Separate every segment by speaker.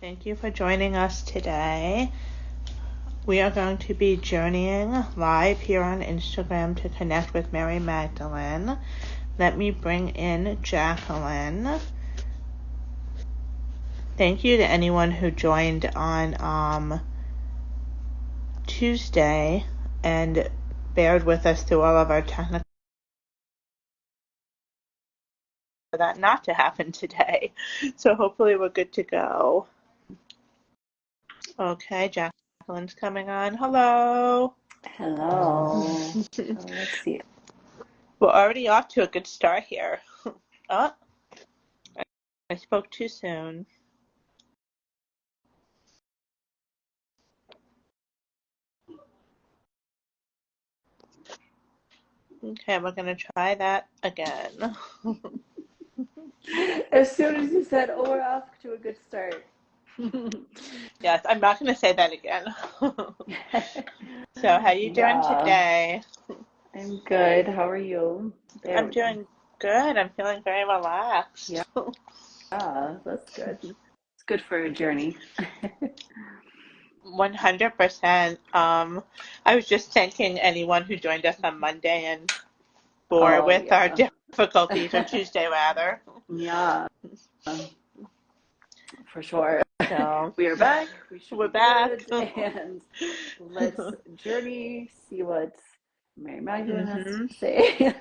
Speaker 1: Thank you for joining us today. We are going to be journeying live here on Instagram to connect with Mary Magdalene. Let me bring in Jacqueline. Thank you to anyone who joined on Tuesday and bared with us through all of our technical for that not to happen today. So hopefully we're good to go. Okay, Jacqueline's coming on. Hello.
Speaker 2: Hello. Let's see.
Speaker 1: We're already off to a good start here. Oh, I spoke too soon. Okay, we're going to try that again.
Speaker 2: As soon as you said, "Oh, we're off to a good start."
Speaker 1: Yes, I'm not going to say that again. So, how you doing
Speaker 2: Yeah,
Speaker 1: today?
Speaker 2: I'm good. How are you?
Speaker 1: I'm doing good. I'm feeling very relaxed.
Speaker 2: Yeah, that's good. It's good for a journey.
Speaker 1: 100%. I was just thanking anyone who joined us on Monday and bore
Speaker 2: Oh,
Speaker 1: with our
Speaker 2: yeah.
Speaker 1: difficulties, or Tuesday rather.
Speaker 2: Yeah, for sure.
Speaker 1: So,
Speaker 2: We are back. We should
Speaker 1: we're
Speaker 2: be
Speaker 1: back.
Speaker 2: good. And let's journey, see what Mary Magdalene has to
Speaker 1: Hmm.
Speaker 2: say. Yeah.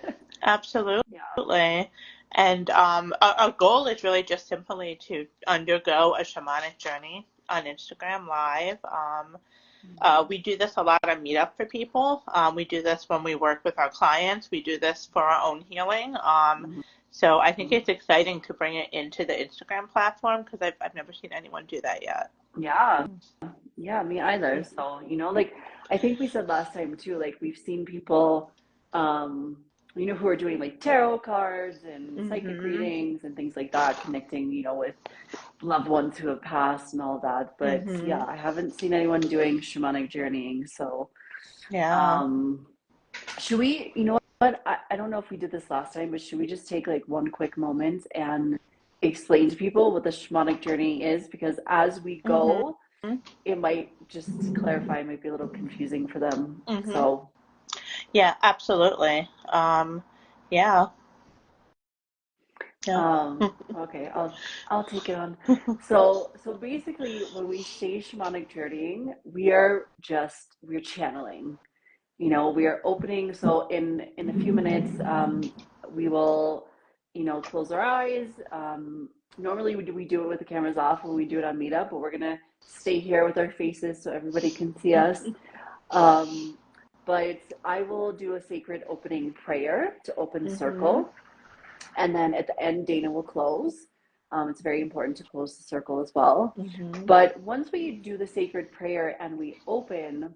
Speaker 1: Absolutely. And our goal is really just simply to undergo a shamanic journey on Instagram Live.
Speaker 2: Mhm.
Speaker 1: We do this a lot on Meetup for people. We do this when we work with our clients. We do this for our own healing.
Speaker 2: Mhm.
Speaker 1: So I think it's exciting to bring it into the Instagram platform because I've never seen anyone do that yet.
Speaker 2: Yeah. Yeah, me either. So, like I think we said last time too, like we've seen people, um, who are doing like tarot cards and psychic
Speaker 1: Mhm.
Speaker 2: readings and things like that, connecting, with loved ones who have passed and all that. But yeah,
Speaker 1: Mhm.
Speaker 2: I haven't seen anyone doing shamanic journeying. So,
Speaker 1: Yeah.
Speaker 2: um, should we, you know what? I don't know if we did this last time, but should we just take like one quick moment and explain to people what the shamanic journey is? Because as we
Speaker 1: Mhm.
Speaker 2: go, it might just clarify, it might be a little confusing for them.
Speaker 1: Mhm.
Speaker 2: So,
Speaker 1: Yeah, absolutely. Yeah. Yeah.
Speaker 2: okay, I'll take it on. So basically, when we say shamanic journeying, we're channeling. We are opening. So in a few minutes, we will, close our eyes. Normally we do it with the cameras off when we do it on Meetup, but we're gonna stay here with our faces so everybody can see us. Um, but I will do a sacred opening prayer to open the
Speaker 1: Mhm.
Speaker 2: circle. And then at the end, Dana will close. It's very important to close the circle as well.
Speaker 1: Mhm.
Speaker 2: But once we do the sacred prayer and we open,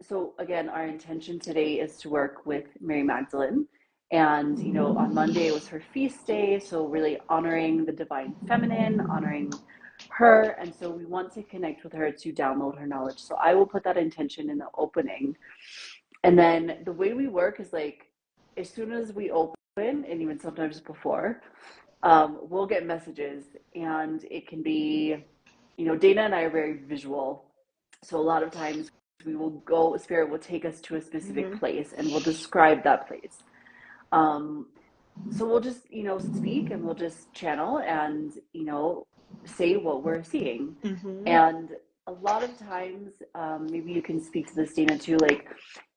Speaker 2: so again, our intention today is to work with Mary Magdalene. And, on Monday was her feast day. So really honoring the divine feminine, honoring her. And so we want to connect with her to download her knowledge. So I will put that intention in the opening. And then the way we work is like, as soon as we open, and even sometimes before, we'll get messages. And it can be, Dana and I are very visual. So a lot of times we will go, spirit will take us to a specific
Speaker 1: Mhm.
Speaker 2: place and we'll describe that place. Um, so we'll just, speak and we'll just channel and, say what we're seeing.
Speaker 1: Mhm.
Speaker 2: And a lot of times, maybe you can speak to this, Dana, too, like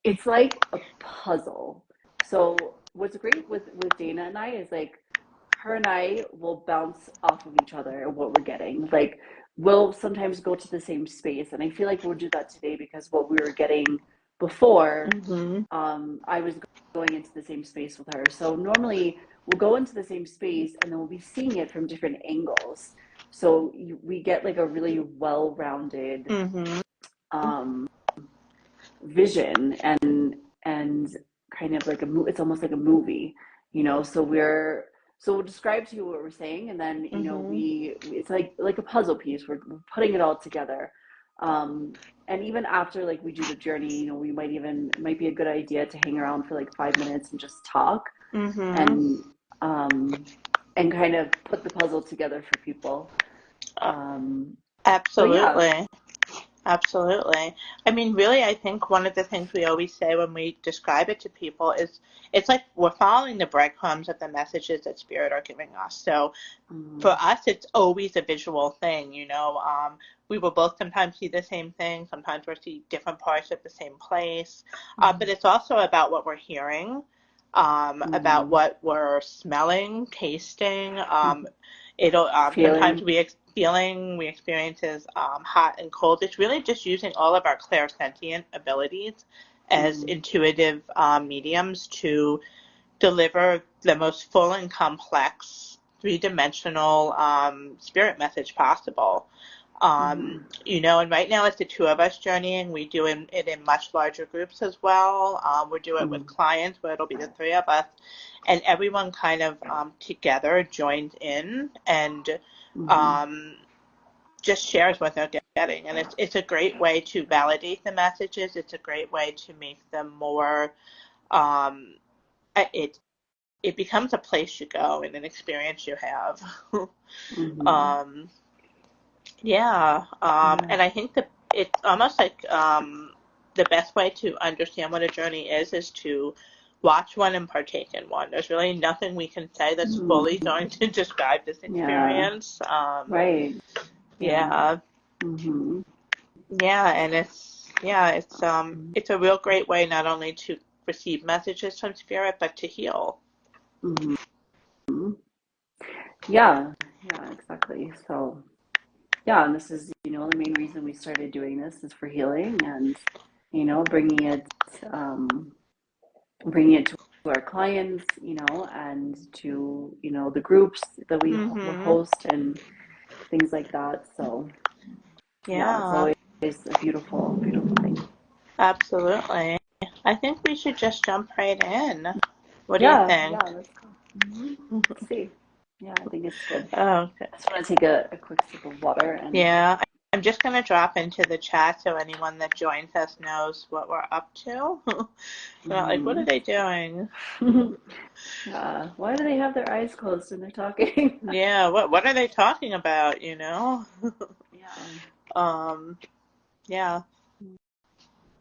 Speaker 2: it's like a puzzle. So what's great with Dana and I is like her and I will bounce off of each other and what we're getting. Like we'll sometimes go to the same space. And I feel like we'll do that today because what we were getting before,
Speaker 1: Mhm.
Speaker 2: I was going into the same space with her. So normally we'll go into the same space and then we'll be seeing it from different angles. So we get like a really well-rounded
Speaker 1: Mhm.
Speaker 2: um, vision and kind of like it's almost like a movie, so we'll describe to you what we're saying, and then
Speaker 1: Mhm.
Speaker 2: it's like a puzzle piece. We're putting it all together. And even after like we do the journey, we it might be a good idea to hang around for like 5 minutes and just talk
Speaker 1: Mhm.
Speaker 2: and um and kind of put the puzzle together for people.
Speaker 1: Uh,
Speaker 2: So yeah.
Speaker 1: absolutely. Absolutely. I mean, really, I think one of the things we always say when we describe it to people is it's like we're following the breadcrumbs of the messages that Spirit are giving us. So for
Speaker 2: Mm,
Speaker 1: us, it's always a visual thing, you know. We will both sometimes see the same thing, sometimes we'll see different parts of the same place. But
Speaker 2: mm,
Speaker 1: it's also about what we're hearing, about
Speaker 2: mm,
Speaker 1: what we're smelling, tasting.
Speaker 2: mm.
Speaker 1: It'll sometimes
Speaker 2: Feeling.
Speaker 1: feeling we experience as hot and cold. It's really just using all of our clairsentient abilities as
Speaker 2: Mm,
Speaker 1: intuitive mediums to deliver the most full and complex three-dimensional spirit message possible.
Speaker 2: mm,
Speaker 1: You know, and right now it's the two of us journeying. We do it in much larger groups as well. We do it with
Speaker 2: mm,
Speaker 1: clients where it'll be the three of us, and everyone kind of together joins in and
Speaker 2: mm,
Speaker 1: um, just shares what they're getting. And it's a great way to validate the messages. It's a great way to make them more. Um, it it becomes a place you go and an experience you have.
Speaker 2: mm.
Speaker 1: um, yeah,
Speaker 2: Yeah.
Speaker 1: and I think that it's almost like the best way to understand what a journey is to watch one and partake in one. There's really nothing we can say that's
Speaker 2: Mm,
Speaker 1: fully going to describe this
Speaker 2: yeah.
Speaker 1: experience.
Speaker 2: Right. Yeah.
Speaker 1: Yeah,
Speaker 2: Mm-hmm.
Speaker 1: yeah, and it's a real great way not only to receive messages from spirit but to heal.
Speaker 2: Mm-hmm. Yeah. Yeah, exactly. So, yeah, and this is, the main reason we started doing this is for healing and, um, bringing it to our clients, and to, the groups that we will
Speaker 1: Mm-hmm.
Speaker 2: host and things like that. So, yeah, it's
Speaker 1: Yeah.
Speaker 2: always a beautiful, beautiful thing.
Speaker 1: Absolutely. I think we should just jump right in. What do you
Speaker 2: Yeah,
Speaker 1: think?
Speaker 2: yeah, let's go. Let's see. Yeah, I think it's good.
Speaker 1: Okay.
Speaker 2: I just want to take a quick sip of water and
Speaker 1: Yeah, I'm just going to drop into the chat so anyone that joins us knows what we're up to. Not like, what are
Speaker 2: mhm.
Speaker 1: they doing?
Speaker 2: Yeah, why do they have their eyes closed when they're talking?
Speaker 1: Yeah, what are they talking about, you know?
Speaker 2: Yeah.
Speaker 1: Um, yeah.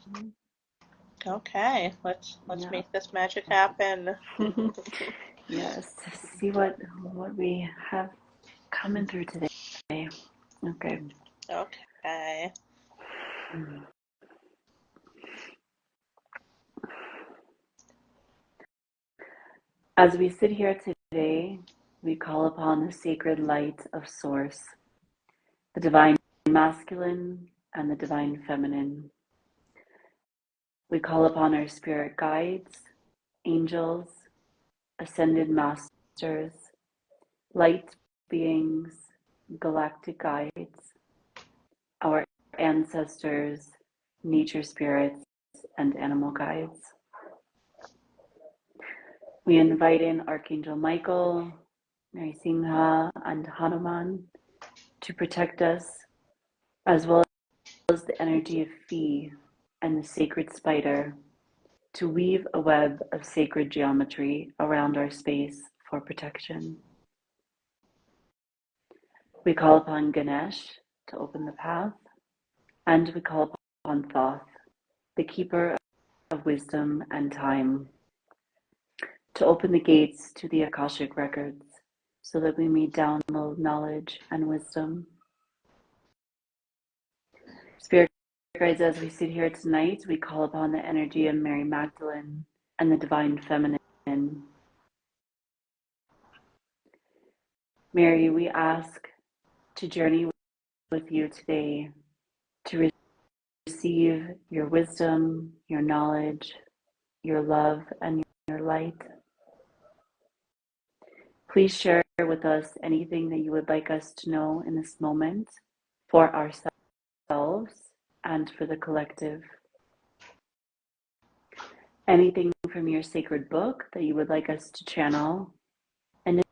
Speaker 2: Mhm.
Speaker 1: Okay, let's
Speaker 2: Yeah.
Speaker 1: make this magic happen.
Speaker 2: Yes. See what we have coming through today. Okay.
Speaker 1: Okay.
Speaker 2: As we sit here today, we call upon the sacred light of Source, the divine masculine and the divine feminine. We call upon our spirit guides, angels, ascended masters, light beings, galactic guides, our ancestors, nature spirits, and animal guides. We invite in Archangel Michael, Mary Singha, and Hanuman to protect us, as well as the energy of Phi and the sacred spider to weave a web of sacred geometry around our space for protection. We call upon Ganesh to open the path, and we call upon Thoth, the keeper of wisdom and time, to open the gates to the Akashic records so that we may download knowledge and wisdom. Spirit guides, as we sit here tonight, we call upon the energy of Mary Magdalene and the divine feminine. Mary, we ask to journey with you today to receive your wisdom, your knowledge, your love, and your light. Please share with us anything that you would like us to know in this moment for ourselves and for the collective. Anything from your sacred book that you would like us to channel, and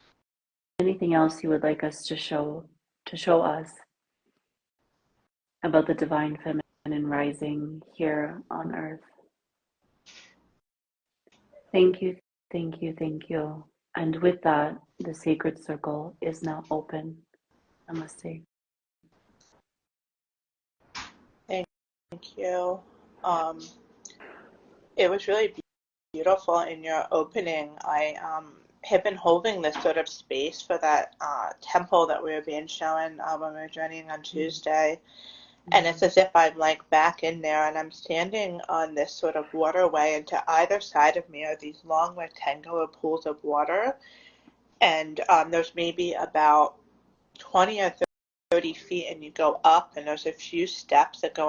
Speaker 2: anything else you would like us to show us about the divine feminine rising here on earth. Thank you, thank you, thank you. And with that, the sacred circle is now open. Namaste.
Speaker 1: Thank you. Um, it was really beautiful in your opening. I have been holding this sort of space for that temple that we were being shown when we were journeying on Tuesday. And
Speaker 2: Mm-hmm.
Speaker 1: it's as if I'm like back in there and I'm standing on this sort of waterway, and to either side of me are these long rectangular pools of water. And there's maybe about 20 or 30 feet, and you go up, and there's a few steps that go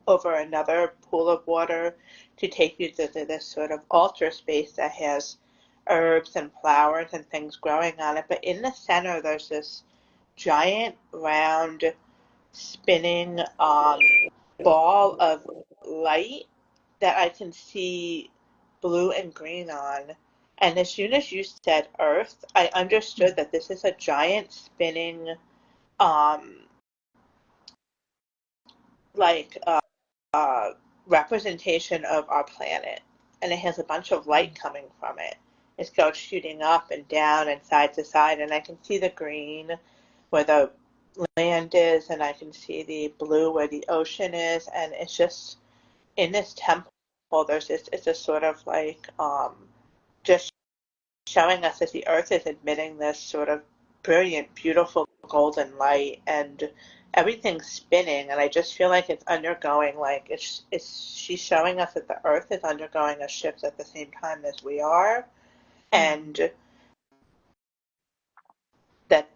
Speaker 1: over another pool of water to take you to this sort of altar space that has herbs and flowers and things growing on it. But in the center, there's this giant round spinning ball of light that I can see blue and green on. And as soon as you said Earth, I understood that this is a giant spinning, um, like uh, representation of our planet, and it has a bunch of light coming from it. It goes shooting up and down and side to side, and I can see the green where the land is, and I can see the blue where the ocean is, and it's just in this temple. There's this. It's a sort of like just showing us that the earth is emitting this sort of brilliant, beautiful golden light, and everything's spinning, and I just feel like it's undergoing, like it's she's showing us that the earth is undergoing a shift at the same time as we are,
Speaker 2: Mm-hmm.
Speaker 1: and that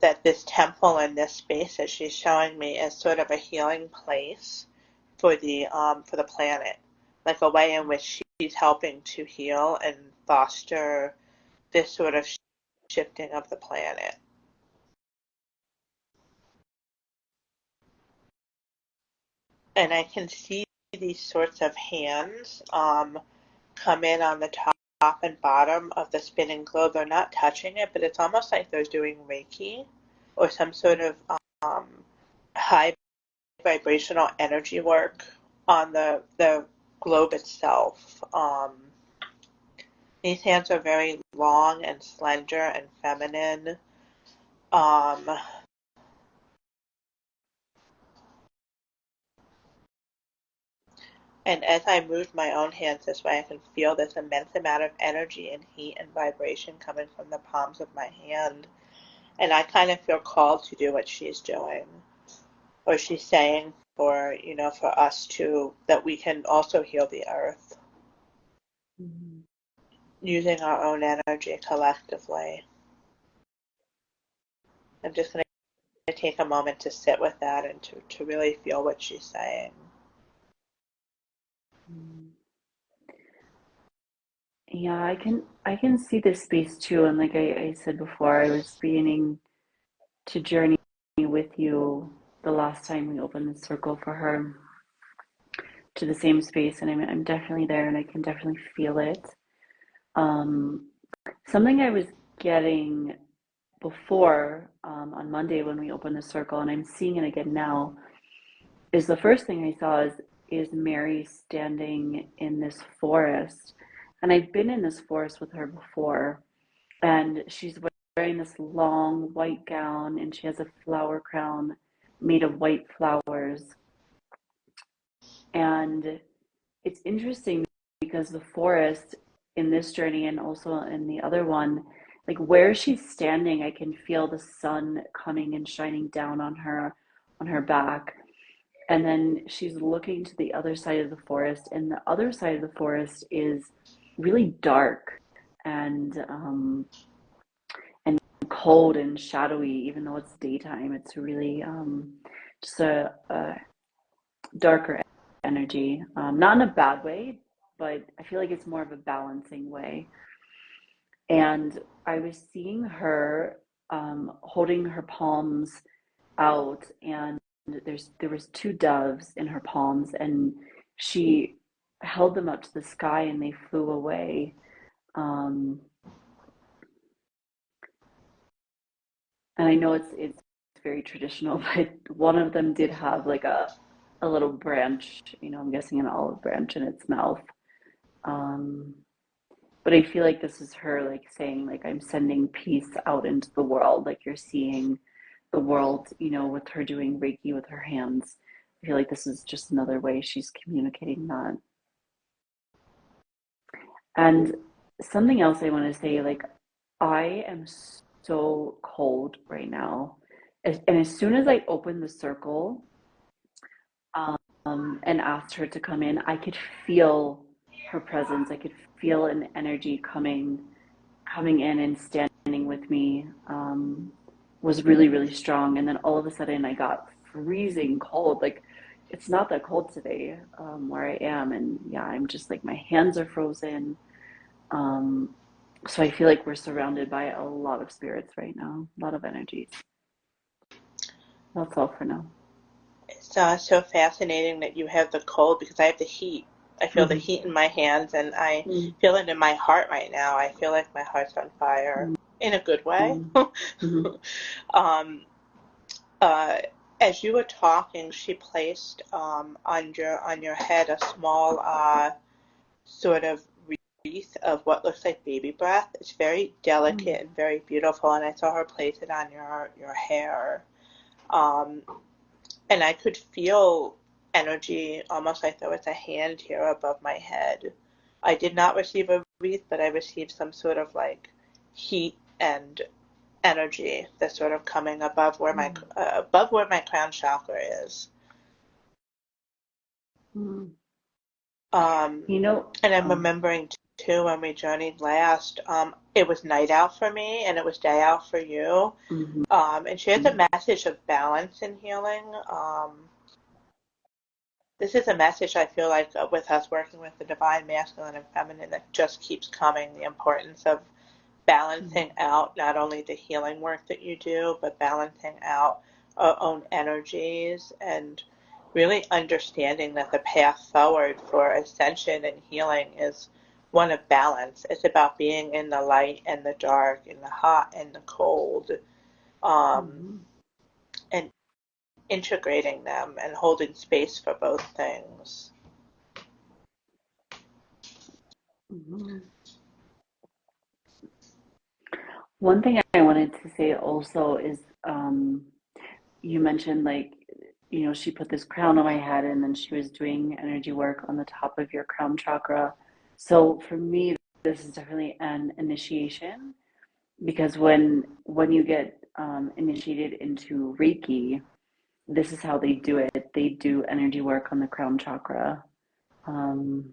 Speaker 1: that this temple and this space that she's showing me is sort of a healing place for the planet, like a way in which she's helping to heal and foster this sort of shifting of the planet. And I can see these sorts of hands come in on the top and bottom of the spinning globe. They're not touching it, but it's almost like they're doing Reiki or some sort of um, high vibrational energy work on the globe itself. These hands are very long and slender and feminine. Um, And as I moved my own hands this way, I can feel this immense amount of energy and heat and vibration coming from the palms of my hand. And I kind of feel called to do what she's doing, or she's saying for us to, that we can also heal the earth
Speaker 2: Mm-hmm.
Speaker 1: using our own energy collectively. I'm just going to take a moment to sit with that and to really feel what she's saying.
Speaker 2: Yeah, I can see this space too, and like I said before, I was beginning to journey with you the last time we opened the circle for her to the same space, and I'm definitely there, and I can definitely feel it. Um, Something I was getting before on Monday when we opened the circle, and I'm seeing it again now, is the first thing I saw is Mary standing in this forest, and I've been in this forest with her before, and she's wearing this long white gown, and she has a flower crown made of white flowers, and it's interesting because the forest in this journey and also in the other one, like where she's standing, I can feel the sun coming and shining down on her back. And then she's looking to the other side of the forest, and the other side of the forest is really dark and and cold and shadowy. Even though it's daytime, it's really just a darker energy. Not in a bad way, but I feel like it's more of a balancing way. And I was seeing her holding her palms out, and there was two doves in her palms, and she held them up to the sky, and they flew away. Um, and I know it's very traditional, but one of them did have like a little branch, I'm guessing an olive branch in its mouth. Um, but I feel like this is her like saying like I'm sending peace out into the world. Like you're seeing the world, with her doing Reiki with her hands. I feel like this is just another way she's communicating that. And something else I want to say, like, I am so cold right now. And as soon as I opened the circle, and asked her to come in, I could feel her presence. I could feel an energy coming in and standing with me, was really, really strong. And then all of a sudden I got freezing cold. Like, it's not that cold today, where I am. And yeah, I'm just like, my hands are frozen. Um, so I feel like we're surrounded by a lot of spirits right now, a lot of energies. That's all for now.
Speaker 1: It's so fascinating that you have the cold because I have the heat. I feel the
Speaker 2: Mm-hmm.
Speaker 1: heat in my hands and I feel it in my heart right now. I feel like my heart's on fire in a good way.
Speaker 2: Mm-hmm.
Speaker 1: um, uh, as you were talking, she placed on your head a small sort of wreath of what looks like baby breath. It's very delicate and very beautiful, and I saw her place it on your hair. Um, and I could feel energy almost like there was a hand here above my head. I did not receive a wreath, but I received some sort of like heat and energy that's sort of coming above where my crown chakra is.
Speaker 2: Mm-hmm.
Speaker 1: Um,
Speaker 2: You know,
Speaker 1: and I'm remembering too when we journeyed last, it was night out for me and it was day out for you.
Speaker 2: mm-hmm.
Speaker 1: And she has a message of balance and healing. This is a message I feel like with us working with the divine masculine and feminine that just keeps coming, the importance of balancing out not only the healing work that you do, but balancing out our own energies and really understanding that the path forward for ascension and healing is one of balance. It's about being in the light and the dark, in the hot and the cold,
Speaker 2: Mm-hmm.
Speaker 1: and integrating them and holding space for both things.
Speaker 2: Mm-hmm. One thing I wanted to say also is, you mentioned, like, she put this crown on my head and then she was doing energy work on the top of your crown chakra. So for me, this is definitely an initiation, because when you get initiated into Reiki, this is how they do it. They do energy work on the crown chakra. Um,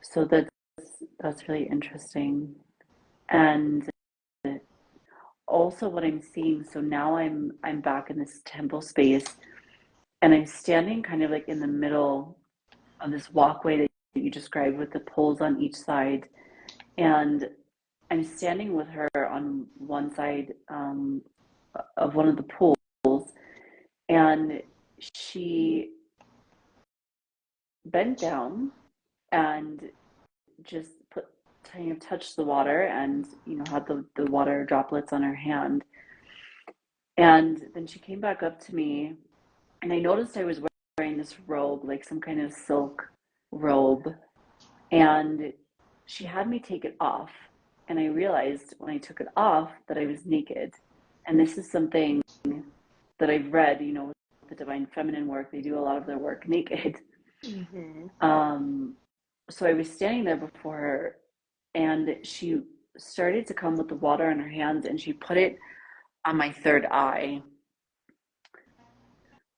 Speaker 2: so that's really interesting. And also what I'm seeing, so now I'm back in this temple space and I'm standing kind of like in the middle of this walkway that you described with the poles on each side. And I'm standing with her on one side, of one of the pools, and she bent down and just kind of touched the water and had the water droplets on her hand. And then she came back up to me, and I noticed I was wearing this robe, like some kind of silk robe, and she had me take it off. And I realized when I took it off that I was naked. And this is something that I've read, with the divine feminine work, they do a lot of their work naked.
Speaker 1: Mm-hmm.
Speaker 2: Um, so I was standing there before her, and she started to come with the water in her hands, and she put it on my third eye.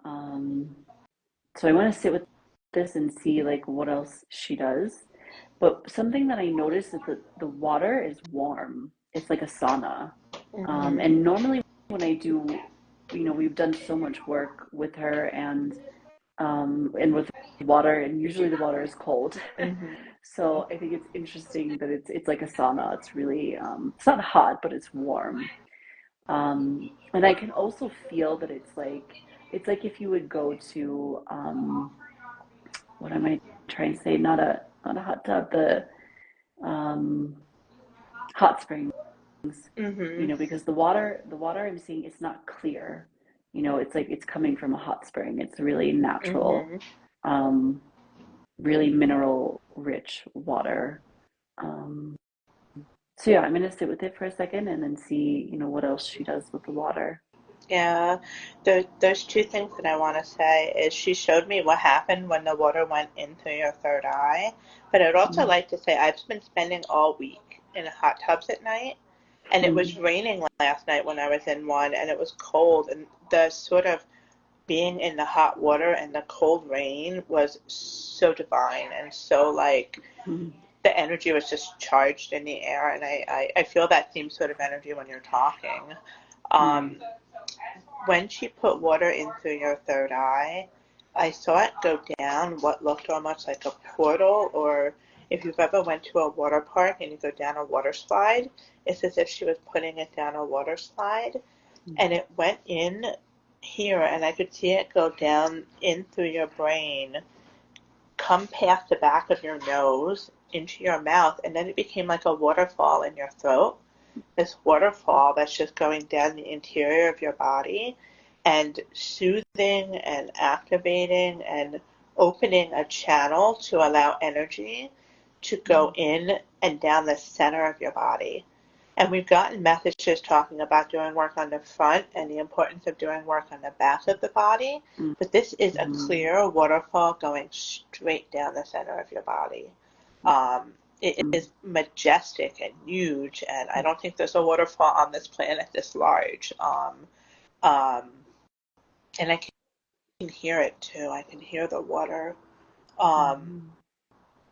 Speaker 2: Um, so I want to sit with this and see like what else she does. But something that I noticed is that the water is warm. It's like a sauna.
Speaker 1: Mm-hmm.
Speaker 2: And normally when I do, we've done so much work with her and with water, and usually the water is cold.
Speaker 1: Mm-hmm.
Speaker 2: So I think it's interesting that it's like a sauna. It's really it's not hot, but it's warm. And I can also feel that it's like if you would go to what am I trying to say? Not a hot tub, the um, hot springs.
Speaker 1: Mm-hmm.
Speaker 2: Because the water I'm seeing, it's not clear. It's like it's coming from a hot spring. It's really natural,
Speaker 1: Mm-hmm.
Speaker 2: um, really mineral rich water. Um, so yeah, I'm gonna sit with it for a second and then see, what else she does with the water.
Speaker 1: Yeah, there's two things that I want to say is she showed me what happened when the water went in through your third eye, but I'd also
Speaker 2: Mm,
Speaker 1: like to say I've been spending all week in hot tubs at night, and it was
Speaker 2: mm,
Speaker 1: raining last night when I was in one, and it was cold, and the sort of being in the hot water and the cold rain was so divine and so like
Speaker 2: mm,
Speaker 1: the energy was just charged in the air, and I feel that same sort of energy when you're talking.
Speaker 2: mm,
Speaker 1: Um, when she put water in through your third eye, I saw it go down what looked almost like a portal, or if you've ever went to a water park and you go down a water slide, it's as if she was putting it down a water slide,
Speaker 2: mm,
Speaker 1: and it went in here, and I could see it go down in through your brain, come past the back of your nose into your mouth, and then it became like a waterfall in your throat, this waterfall that's just going down the interior of your body and soothing and activating and opening a channel to allow energy to go
Speaker 2: mm,
Speaker 1: in and down the center of your body. And we've gotten messages talking about doing work on the front and the importance of doing work on the back of the body,
Speaker 2: mm,
Speaker 1: but this is a
Speaker 2: mm,
Speaker 1: clear waterfall going straight down the center of your body. It
Speaker 2: mm,
Speaker 1: is majestic and huge, and I don't think there's a waterfall on this planet this large. Um, and I can hear it too. I can hear the water. Um,
Speaker 2: mm,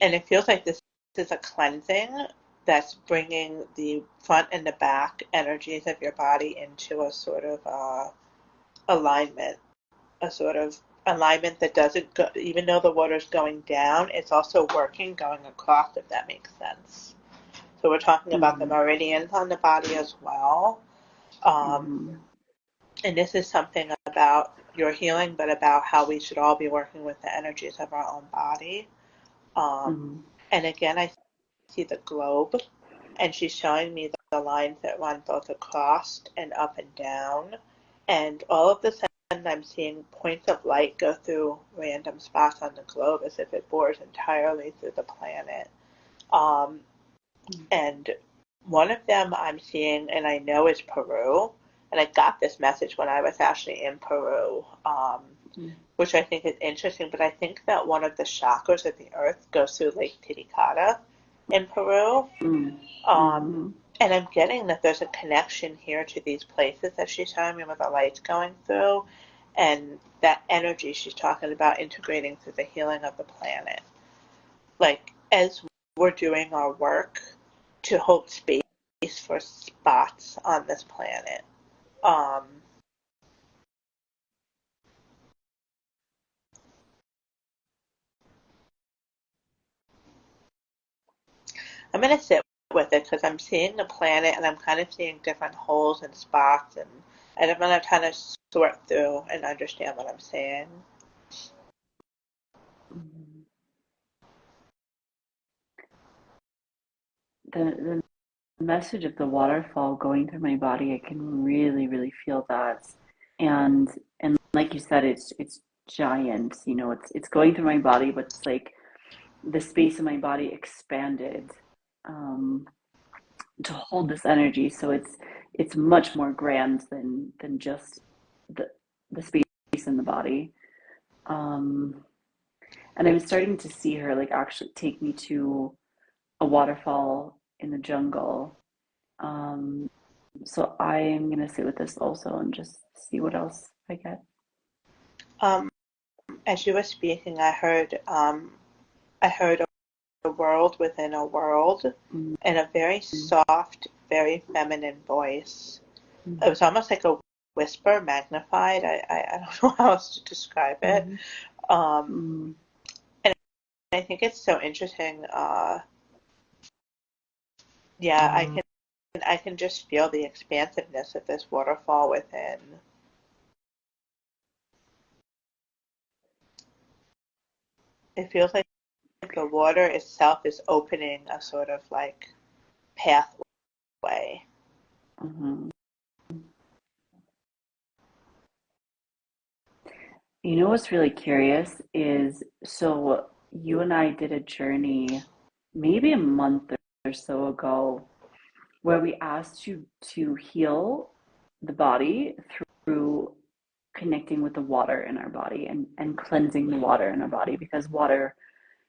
Speaker 1: and it feels like this is a cleansing that's bringing the front and the back energies of your body into a sort of alignment, a sort of alignment that doesn't go, even though the water's going down, it's also working going across, if that makes sense. So we're talking about the
Speaker 2: mm,
Speaker 1: meridians on the body as well. Um,
Speaker 2: mm,
Speaker 1: and this is something about your healing, but about how we should all be working with the energies of our own body. Um,
Speaker 2: mm,
Speaker 1: and again, I see the globe, and she's showing me the lines that run both across and up and down. And all of the sudden, I'm seeing points of light go through random spots on the globe as if it bores entirely through the planet. Um,
Speaker 2: mm,
Speaker 1: and one of them I'm seeing, and I know is Peru. And I got this message when I was actually in Peru,
Speaker 2: mm,
Speaker 1: which I think is interesting. But I think that one of the chakras of the earth goes through Lake Titicaca in Peru.
Speaker 2: mm,
Speaker 1: Um,
Speaker 2: mhm,
Speaker 1: and I'm getting that there's a connection here to these places that she's showing me with the lights going through, and that energy she's talking about integrating through the healing of the planet. Like, as we're doing our work to hold space for spots on this planet. Um, I'm going to sit with it because I'm seeing the planet and I'm kind of seeing different holes and spots, and I'm going to kind of sort through and understand what I'm seeing.
Speaker 2: mhm. The message of the waterfall going through my body, I can really, really feel that. And like you said, it's giant, it's going through my body, but it's like the space in my body expanded um, to hold this energy. So it's much more grand than just the the space in the body. Um, and I was starting to see her like actually take me to a waterfall in the jungle. So I'm gonna sit with this also and just see what else I get.
Speaker 1: Um, as you were speaking, I heard a world within a world,
Speaker 2: Mm,
Speaker 1: in a very soft, very feminine voice.
Speaker 2: mm,
Speaker 1: It was almost like a whisper magnified. I don't know how else to describe it.
Speaker 2: mm,
Speaker 1: Um,
Speaker 2: mm,
Speaker 1: and I think it's so interesting. Yeah, I can just feel the expansiveness of this waterfall within. It feels like the water itself is opening a sort of like pathway.
Speaker 2: mhm. You know what's really curious is so you and I did a journey maybe a month or so ago where we asked you to heal the body through connecting with the water in our body and cleansing the water in our body, because water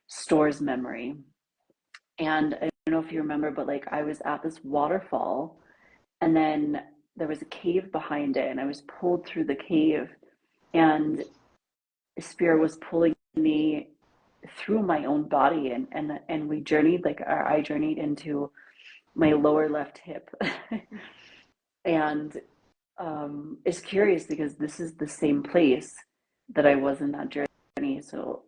Speaker 2: stores memory. And I don't know if you remember, but like I was at this waterfall, and then there was a cave behind it, and I was pulled through the cave, and spirit was pulling me through my own body, and we journeyed, like, or I journeyed into my lower left hip. And it's curious because this is the same place that I was in that journey. So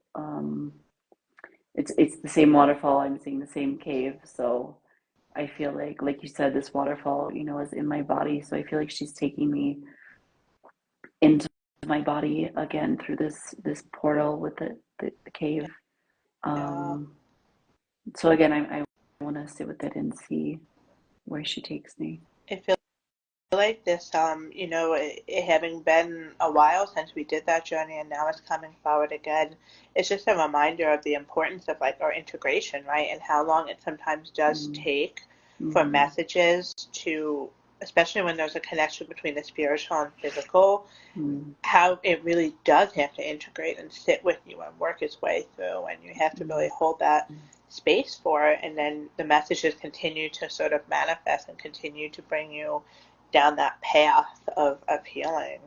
Speaker 2: it's the same waterfall. I'm seeing the same cave. So I feel like you said, this waterfall, is in my body. So I feel like she's taking me into my body again through this portal with the cave.
Speaker 1: Yeah.
Speaker 2: So again, I want to sit with it and see where she takes me.
Speaker 1: I feel like this, it having been a while since we did that journey and now it's coming forward again, it's just a reminder of the importance of like our integration, right? And how long it sometimes does
Speaker 2: Mm.
Speaker 1: take for
Speaker 2: Mm-hmm.
Speaker 1: messages to, especially when there's a connection between the spiritual and physical, how it really does have to integrate and sit with you and work its way through, and you have to really hold that space for it, and then the messages continue to sort of manifest and continue to bring you down that path of healing.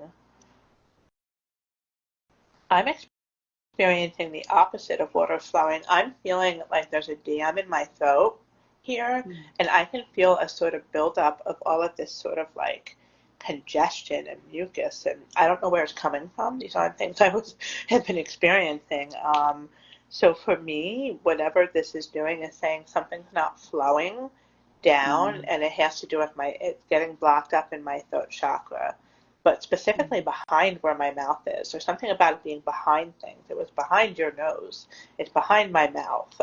Speaker 1: I'm experiencing the opposite of water flowing. I'm feeling like there's a dam in my throat here, and I can feel a sort of buildup of all of this sort of like congestion and mucus, and I don't know where it's coming from. These aren't things I have been experiencing. So for me, whatever this is doing is saying something's not flowing down, and it has to do with it's getting blocked up in my throat chakra, but specifically behind where my mouth is. There's something about it being behind things. It was behind your nose. It's behind my mouth.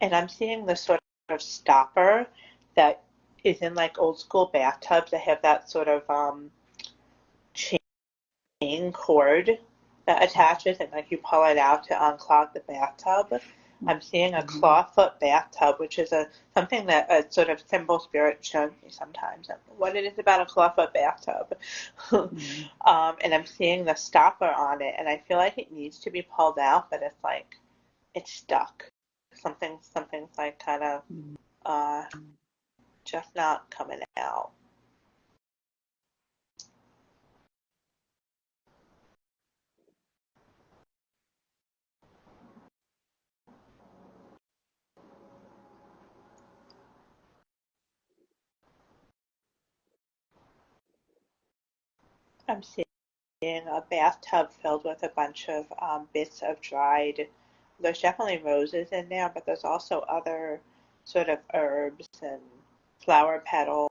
Speaker 1: And I'm seeing this sort of stopper that is in like old school bathtubs that have that sort of chain cord that attaches, and like you pull it out to unclog the bathtub. I'm seeing a clawfoot bathtub, which is something that a sort of symbol spirit shows me sometimes. What it is about a clawfoot bathtub, and I'm seeing the stopper on it, and I feel like it needs to be pulled out, but it's like it's stuck. Something's like kind of just not coming out. I'm seeing a bathtub filled with a bunch of bits of dried. There's definitely roses in there, but there's also other sort of herbs and flower petals,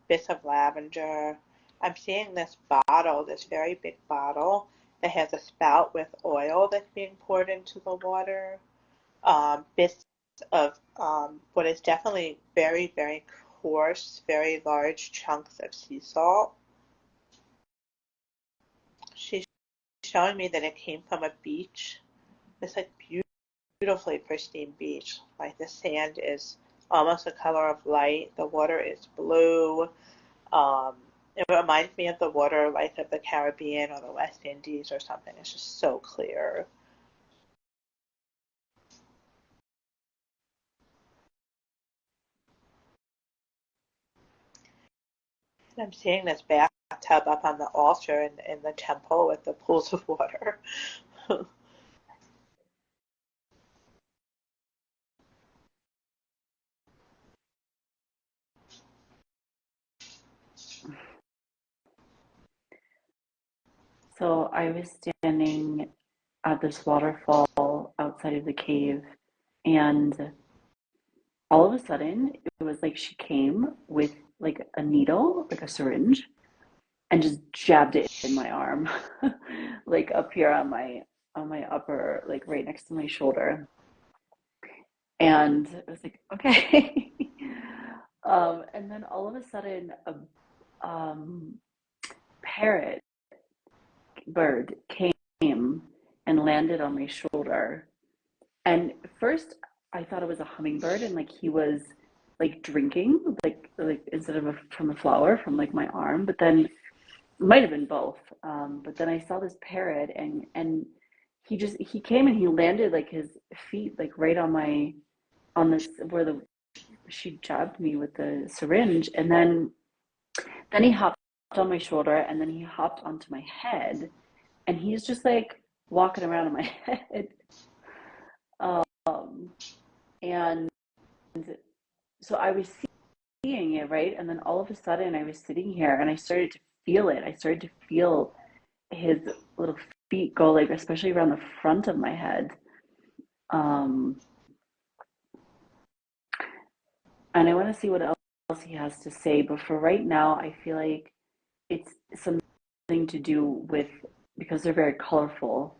Speaker 1: bits of lavender. I'm seeing this bottle, this very big bottle that has a spout with oil that's being poured into the water. Bits of what is definitely very, very coarse, very large chunks of sea salt. She's showing me that it came from a beach. It's like beautifully pristine beach. Like the sand is almost the color of light. The water is blue. It reminds me of the water like of the Caribbean or the West Indies or something. It's just so clear. And I'm seeing this bathtub up on the altar in the temple with the pools of water.
Speaker 2: So I was standing at this waterfall outside of the cave, and all of a sudden it was like she came with like a needle, like a syringe, and just jabbed it in my arm, like up here on my upper, like right next to my shoulder. And I was like, okay. And then all of a sudden a parrot bird came and landed on my shoulder, And first I thought it was a hummingbird and like he was like drinking like instead of from a flower from like my arm, but then it might have been both. But then I saw this parrot and he came and he landed like his feet like right on this where the she jabbed me with the syringe, and then he hopped on my shoulder and then he hopped onto my head and he's just like walking around on my head. Um, and so I was seeing it, right? And then all of a sudden I was sitting here and I started to feel it. I started to feel his little feet go like, especially around the front of my head. Um, and I want to see what else he has to say. But for right now, I feel like it's something to do with, because they're very colorful,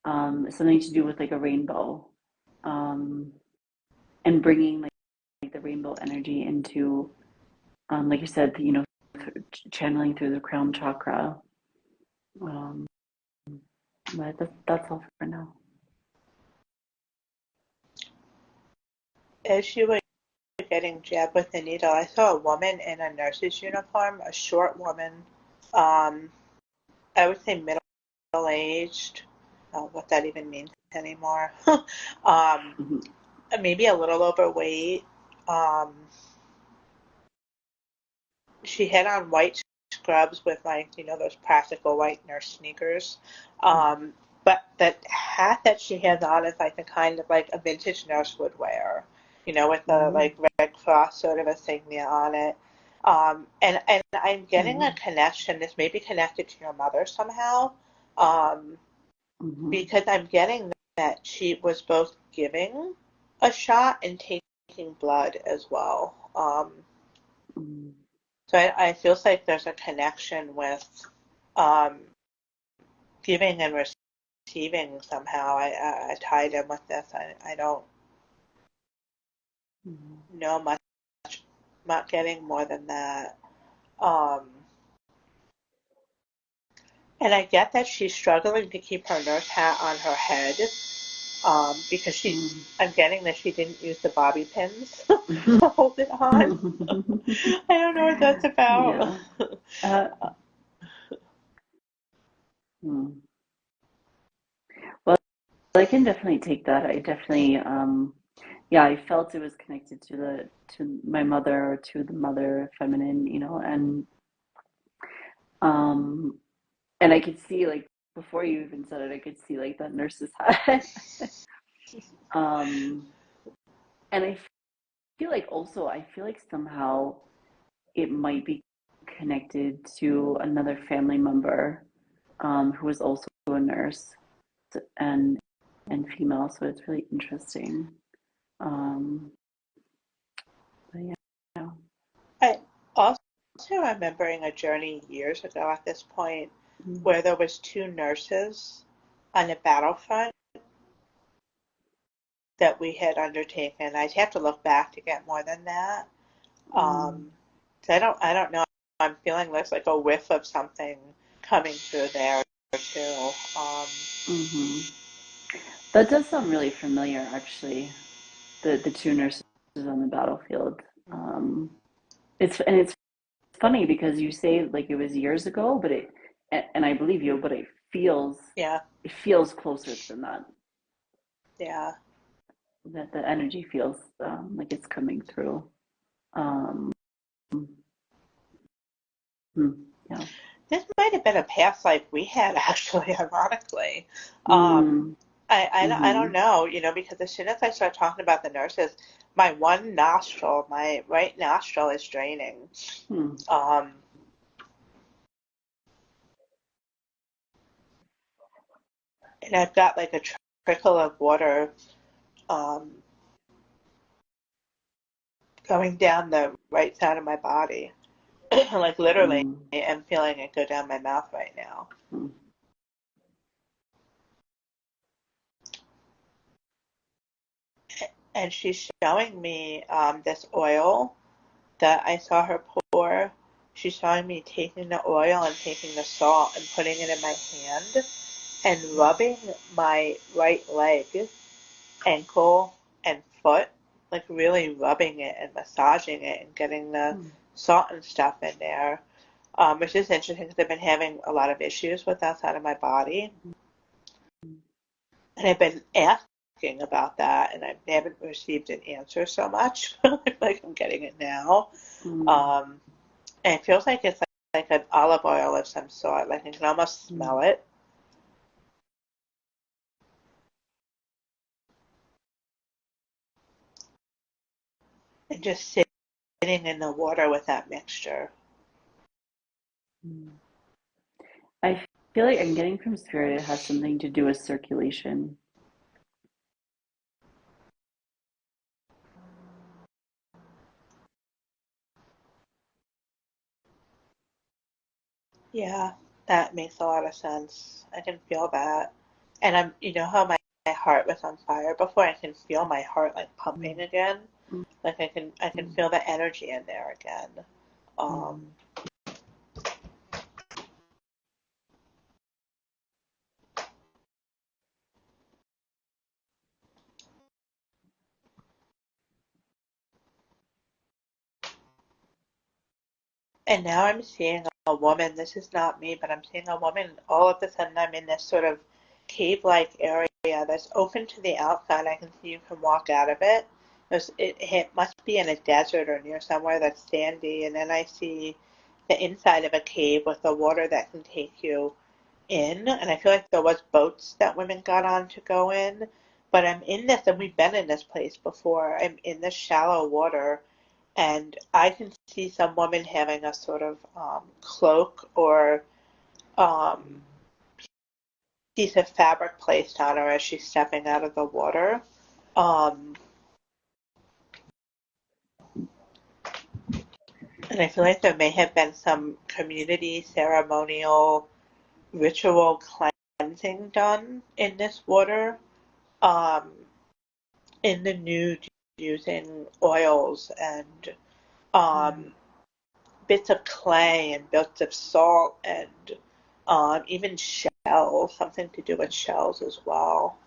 Speaker 2: something to do with like a rainbow, um, and bringing like the rainbow energy into, like you said, channeling through the crown chakra. Um, but that's all for now.
Speaker 1: As you were getting jabbed with the needle, I saw a woman in a nurse's uniform, a short woman, um, I would say middle-aged, what that even means anymore.
Speaker 2: Mm-hmm.
Speaker 1: Maybe a little overweight. Um, she had on white scrubs with like, those practical white nurse sneakers. Um, but the hat that she has on is like the kind of like a vintage nurse would wear, with the
Speaker 2: Mm-hmm.
Speaker 1: like Red Cross sort of insignia on it. And I'm getting a connection. This may be connected to your mother somehow, um,
Speaker 2: Mm-hmm.
Speaker 1: because I'm getting that she was both giving a shot and taking blood as well.
Speaker 2: Mm-hmm.
Speaker 1: So I feel like there's a connection with um, giving and receiving somehow. I tied in with this. I don't know much, not getting more than that. Um, and I get that she's struggling to keep her nurse hat on her head, because I'm getting that she didn't use the bobby pins to hold it on. I don't know what that's about.
Speaker 2: Yeah. Uh, hmm. Well, I can definitely take that. I definitely, yeah, I felt it was connected to my mother, or to the mother feminine, um, and I could see like before you even said it, I could see like that nurse's hat. Um, and I feel like also, I feel like somehow it might be connected to another family member, who was also a nurse and and female. So it's really interesting. Um, but yeah. Yeah.
Speaker 1: I also remembering a journey years ago at this point
Speaker 2: Mm.
Speaker 1: where there was two nurses on a battlefront that we had undertaken. I'd have to look back to get more than that.
Speaker 2: Mm.
Speaker 1: So I don't know. I'm feeling there's like a whiff of something coming through there too.
Speaker 2: Hmm. That does sound really familiar, actually. The two nurses on the battlefield. Um, it's funny because you say like it was years ago, but and I believe you, but
Speaker 1: Yeah,
Speaker 2: it feels closer than that.
Speaker 1: yeah.
Speaker 2: That the energy feels, like it's coming through. Um, yeah.
Speaker 1: This might have been a past life we had actually, ironically. Um,
Speaker 2: Mm,
Speaker 1: I don't
Speaker 2: mm-hmm.
Speaker 1: know, because as soon as I start talking about the nurses, my one nostril, my right nostril is draining.
Speaker 2: Hmm.
Speaker 1: Um, and I've got like a trickle of water um, going down the right side of my body. Like literally,
Speaker 2: Mm,
Speaker 1: I'm feeling it go down my mouth right now.
Speaker 2: mm,
Speaker 1: And she's showing me this oil that I saw her pour. She's showing me taking the oil and taking the salt and putting it in my hand and rubbing my right leg ankle and foot, like really rubbing it and massaging it and getting the
Speaker 2: Hmm.
Speaker 1: salt and stuff in there, which is interesting because I've been having a lot of issues with that side of my body. And I've been asking about that, and I haven't received an answer so much. Like I'm getting it now.
Speaker 2: Hmm.
Speaker 1: Um, and it feels like it's like an olive oil of some sort. Like I can almost
Speaker 2: Hmm.
Speaker 1: smell it. And just sitting in the water with that mixture.
Speaker 2: Hmm. I feel like I'm getting from spirit it has something to do with circulation.
Speaker 1: Yeah, that makes a lot of sense. I can feel that. And you know how my heart was on fire before? I can feel my heart like
Speaker 2: Hmm.
Speaker 1: pumping again.
Speaker 2: Hmm.
Speaker 1: Like I can feel the energy in there again. Um,
Speaker 2: Hmm.
Speaker 1: and now I'm seeing a woman. This is not me, but I'm seeing a woman. All of a sudden, I'm in this sort of cave-like area that's open to the outside. I can see you can walk out of it. It must be in a desert or near somewhere that's sandy, and then I see the inside of a cave with the water that can take you in, and I feel like there was boats that women got on to go in, but I'm in this, and we've been in this place before. I'm in this shallow water, and I can see some woman having a sort of cloak or um, piece of fabric placed on her as she's stepping out of the water. Um, and I feel like there may have been some community ceremonial ritual cleansing done in this water. Um, in the nude using oils and
Speaker 2: Hmm.
Speaker 1: um, bits of clay and bits of salt and even shells, something to do with shells as well.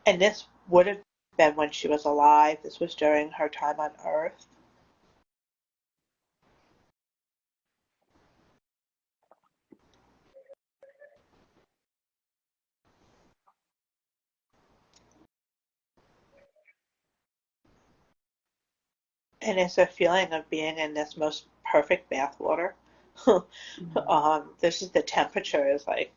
Speaker 1: And this would have been when she was alive. This was during her time on Earth. And it's a feeling of being in this most perfect bathwater.
Speaker 2: Hmm.
Speaker 1: This is the temperature is like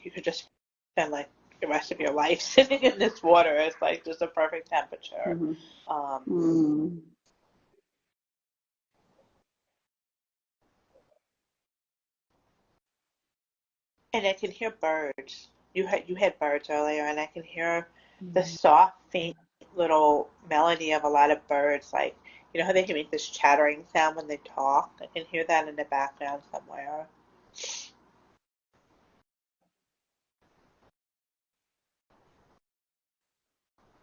Speaker 1: you could just spend like the rest of your life sitting in this water. It's like just a perfect temperature.
Speaker 2: Hmm.
Speaker 1: Um,
Speaker 2: Hmm.
Speaker 1: and I can hear birds. You had birds earlier, and I can hear the
Speaker 2: Hmm.
Speaker 1: soft, faint little melody of a lot of birds. Like you know how they can make this chattering sound when they talk. I can hear that in the background somewhere.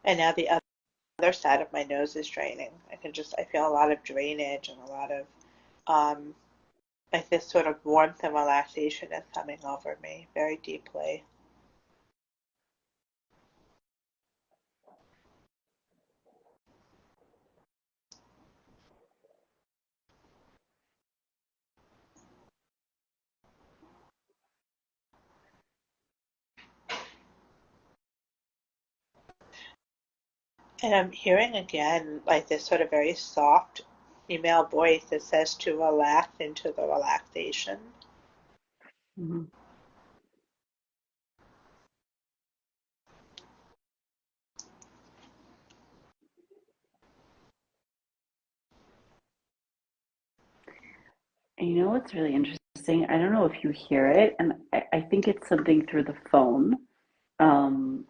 Speaker 1: And now the other side of my nose is draining. I feel a lot of drainage and a lot of um, like this sort of warmth and relaxation is coming over me very deeply. And I'm hearing again like this sort of very soft female voice that says to relax into the relaxation.
Speaker 2: Hmm. And you know what's really interesting? I don't know if you hear it, and I think it's something through the phone. Um,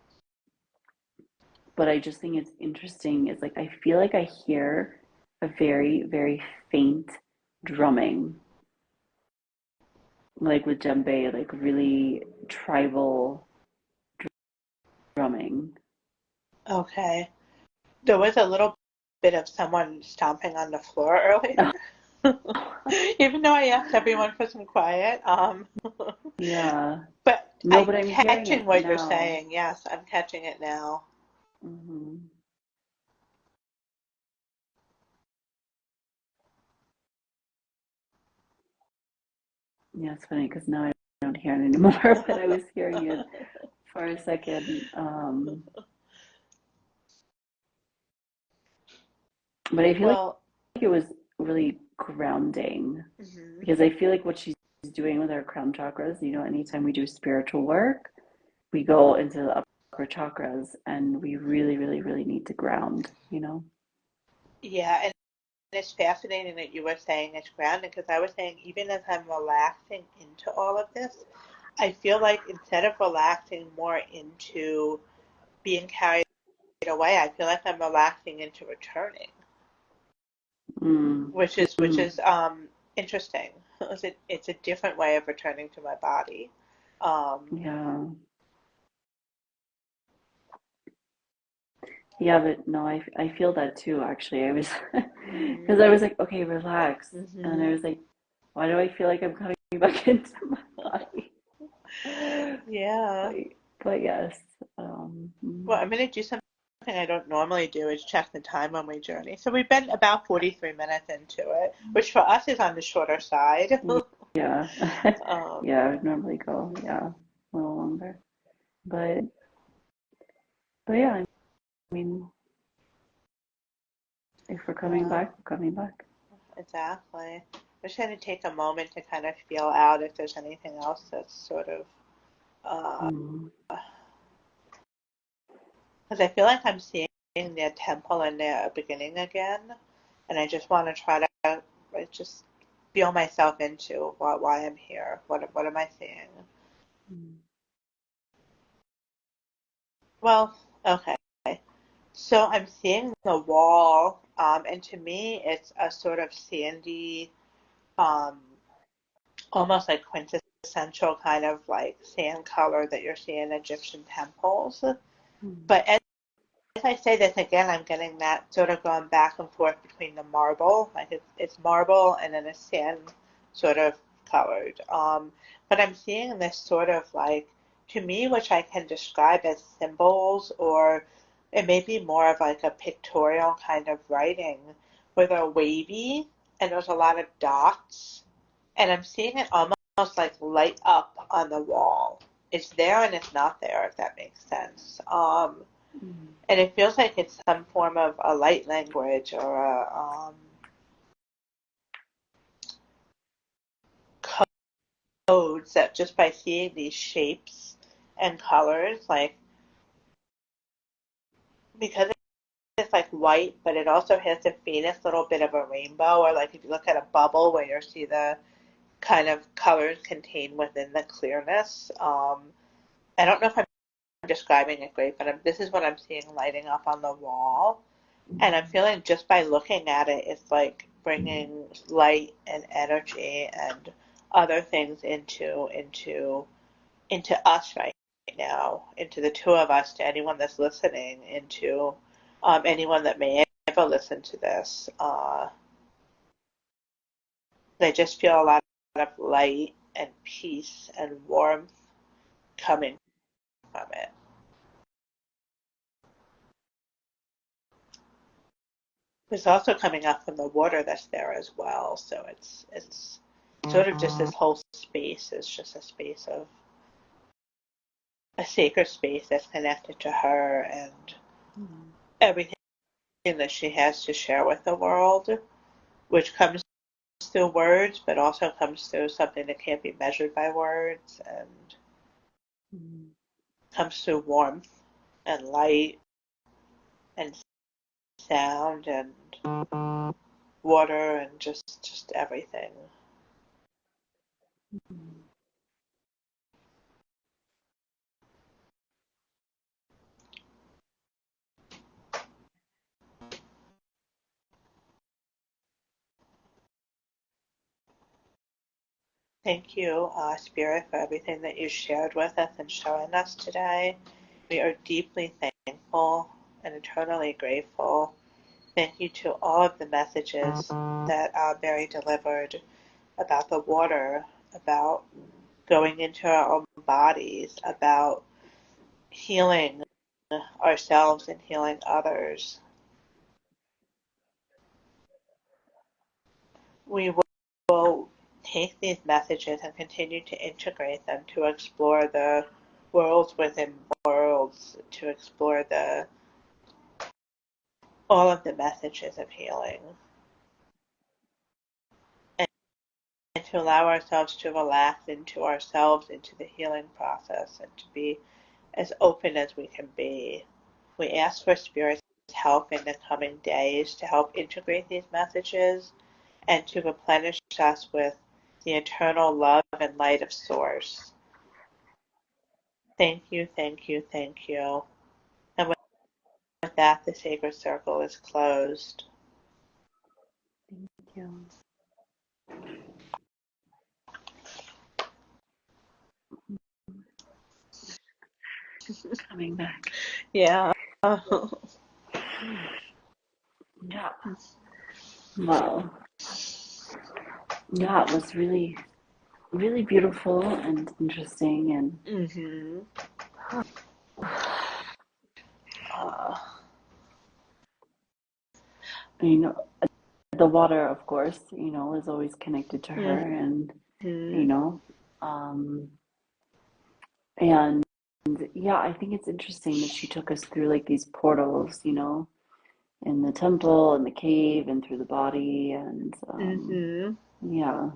Speaker 2: but I just think it's interesting. It's like I feel like I hear a very, very faint drumming, like with djembe, like really tribal drumming.
Speaker 1: Okay. There was a little bit of someone stomping on the floor earlier. Even though I asked everyone for some quiet.
Speaker 2: Yeah.
Speaker 1: But
Speaker 2: No,
Speaker 1: I'm
Speaker 2: but I'm hearing
Speaker 1: catching
Speaker 2: it
Speaker 1: what you're
Speaker 2: now.
Speaker 1: saying. Yes, I'm catching it now.
Speaker 2: Mhm. Yeah, it's funny because now I don't hear it anymore, but I was hearing it for a second. But I feel like
Speaker 1: Well,
Speaker 2: it was really grounding
Speaker 1: mhm.
Speaker 2: because I feel like what she's doing with our crown chakras, anytime we do spiritual work, we go into the upper chakras and we really, really, really need to ground.
Speaker 1: Yeah, and it's fascinating that you were saying it's grounding because I was saying even as I'm relaxing into all of this, I feel like instead of relaxing more into being carried away, I feel like I'm relaxing into returning,
Speaker 2: Mm.
Speaker 1: which is interesting. It's a different way of returning to my body. Um,
Speaker 2: Yeah. Yeah, but no, I feel that too, actually. I was, because
Speaker 1: mhm,
Speaker 2: I was like, okay, relax. And I
Speaker 1: mhm.
Speaker 2: was like, why do I feel like I'm coming back into my body?
Speaker 1: Yeah.
Speaker 2: But, but yes.
Speaker 1: Well, I'm going to do something I don't normally do is check the time when we journey. So we've been about 43 minutes into it, which for us is on the shorter side.
Speaker 2: Yeah.
Speaker 1: um,
Speaker 2: Yeah, I would normally go, yeah, a little longer. But, but yeah, I mean, if we're coming
Speaker 1: yeah,
Speaker 2: back, we're coming back.
Speaker 1: exactly. We're just going to take a moment to kind of feel out if there's anything else that's sort of,
Speaker 2: Mm.
Speaker 1: because I feel like I'm seeing their temple and their beginning again, and I just want to try to just feel myself into why I'm here. What am I seeing?
Speaker 2: Mm.
Speaker 1: Well, okay. So I'm seeing the wall, and to me, it's a sort of sandy, um, almost like quintessential kind of like sand color that you're seeing in Egyptian temples.
Speaker 2: Mm.
Speaker 1: But as I say this again, I'm getting that sort of going back and forth between the marble, like it's marble and then a sand sort of colored. But I'm seeing this sort of like, to me, which I can describe as symbols, or it may be more of like a pictorial kind of writing where they're wavy and there's a lot of dots. And I'm seeing it almost like light up on the wall. It's there and it's not there, if that makes sense.
Speaker 2: Mm.
Speaker 1: And it feels like it's some form of a light language or a codes that just by seeing these shapes and colors, like because it's like white, but it also has the faintest little bit of a rainbow, or like if you look at a bubble where you see the kind of colors contained within the clearness. I don't know if I'm describing it great, but this is what I'm seeing lighting up on the wall. And I'm feeling just by looking at it, it's like bringing light and energy and other things into us right now, into the two of us, to anyone that's listening, into anyone that may ever listen to this. I just feel a lot of light and peace and warmth coming from it. It's also coming up from the water that's there as well, so it's sort of just this whole space is just a space of a sacred space that's connected to her and
Speaker 2: Mm.
Speaker 1: everything that she has to share with the world, which comes through words, but also comes through something that can't be measured by words and
Speaker 2: Mm.
Speaker 1: comes through warmth and light and sound and water and just everything.
Speaker 2: Mm.
Speaker 1: Thank you, Spirit, for everything that you shared with us and showing us today. We are deeply thankful and eternally grateful. Thank you to all of the messages that Mary delivered about the water, about going into our own bodies, about healing, ourselves and healing others. We will take these messages and continue to integrate them to explore the worlds within worlds, to explore all of the messages of healing, and to allow ourselves to relax into ourselves, into the healing process, and to be as open as we can be. We ask for Spirit's help in the coming days to help integrate these messages and to replenish us with the eternal love and light of Source. Thank you, thank you, thank you. And with that, the sacred circle is closed.
Speaker 2: Thank you. Coming back.
Speaker 1: Yeah.
Speaker 2: Yeah. Wow. Yeah, it was really, really beautiful and interesting, and
Speaker 1: Mm-hmm.
Speaker 2: you know, the water, of course, is always connected to her, and
Speaker 1: Mm-hmm.
Speaker 2: you know, um, and yeah, I think it's interesting that she took us through like these portals, in the temple and the cave and through the body, and
Speaker 1: Mm-hmm.
Speaker 2: yeah.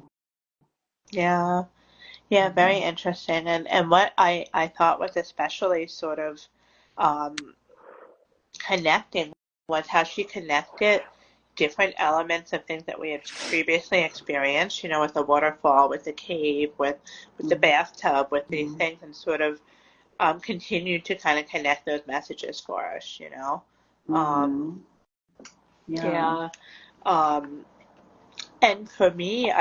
Speaker 1: Yeah. Yeah, very interesting. And what I thought was especially sort of um, connecting was how she connected different elements of things that we had previously experienced, with the waterfall, with the cave, with the bathtub, with these things, and sort of continued to kind of connect those messages for us.
Speaker 2: Mm-hmm. Yeah.
Speaker 1: Yeah. Um, and for me,